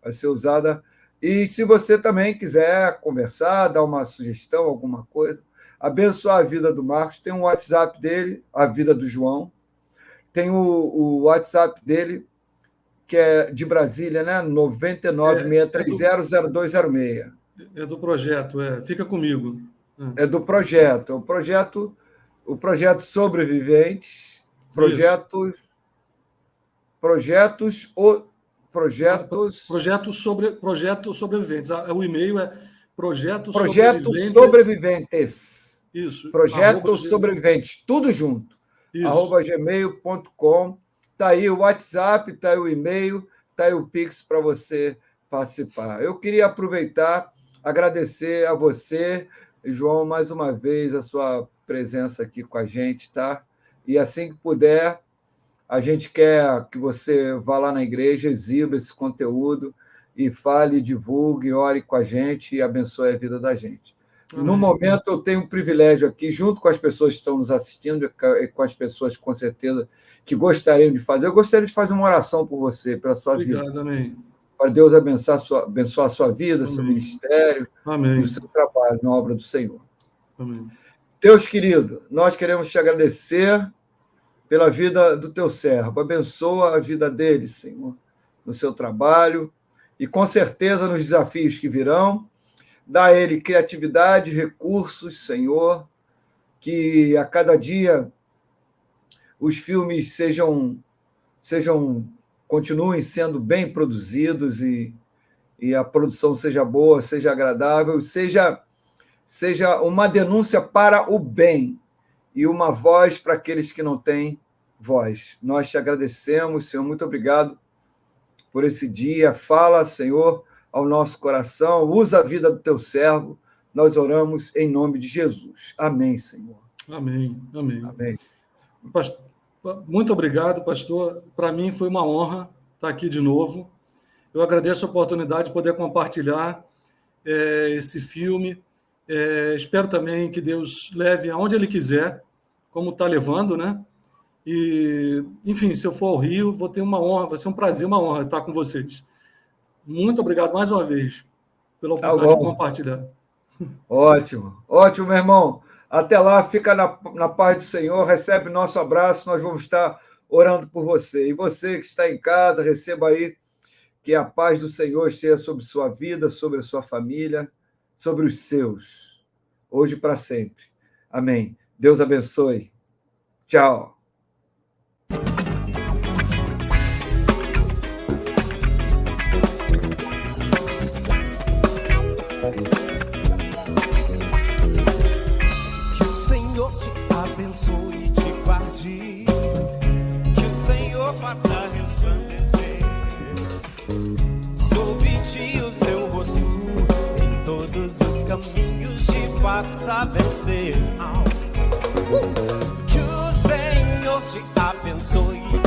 Vai ser usada. E se você também quiser conversar, dar uma sugestão, alguma coisa, abençoar a vida do Marcos, tem um WhatsApp dele, a vida do João, tem o WhatsApp dele, que é de Brasília, né? 996300206. É do projeto, fica comigo. É do projeto. O projeto Sobreviventes. Projetos Sobreviventes. O e-mail é Projeto Sobreviventes. Isso. Projeto Sobreviventes. Tudo junto. @gmail.com. Está aí o WhatsApp, está aí o e-mail, está aí o Pix para você participar. Eu queria aproveitar, agradecer a você, João, mais uma vez, a sua presença aqui com a gente, tá? E assim que puder, a gente quer que você vá lá na igreja, exiba esse conteúdo e fale, divulgue, ore com a gente e abençoe a vida da gente. No momento, eu tenho um privilégio aqui, junto com as pessoas que estão nos assistindo e com as pessoas, com certeza, que gostariam de fazer. Eu gostaria de fazer uma oração por você, pela sua vida. Obrigado, amém. Para Deus abençoar a sua vida, seu ministério, o seu trabalho na obra do Senhor. Amém. Deus querido, nós queremos te agradecer pela vida do teu servo. Abençoa a vida dele, Senhor, no seu trabalho e, com certeza, nos desafios que virão. Dá a ele criatividade, recursos, Senhor, que a cada dia os filmes continuem sendo bem produzidos e a produção seja boa, seja agradável, seja uma denúncia para o bem e uma voz para aqueles que não têm voz. Nós te agradecemos, Senhor, muito obrigado por esse dia. Fala, Senhor, ao nosso coração, usa a vida do teu servo, nós oramos em nome de Jesus. Amém, Senhor. Amém. Amém. Pastor, muito obrigado, pastor. Para mim foi uma honra estar aqui de novo. Eu agradeço a oportunidade de poder compartilhar esse filme. Espero também que Deus leve aonde Ele quiser, como está levando, né? E, enfim, se eu for ao Rio, vou ter uma honra, vai ser um prazer, uma honra estar com vocês. Muito obrigado mais uma vez pela oportunidade de compartilhar. Ótimo, meu irmão. Até lá, fica na paz do Senhor, recebe nosso abraço, nós vamos estar orando por você. E você que está em casa, receba aí que a paz do Senhor esteja sobre sua vida, sobre a sua família, sobre os seus, hoje e para sempre. Amém. Deus abençoe. Tchau. Que o Senhor te abençoe e te guarde, que o Senhor faça resplandecer sobre ti o seu rosto, em todos os caminhos te faça vencer. Que o Senhor te abençoe.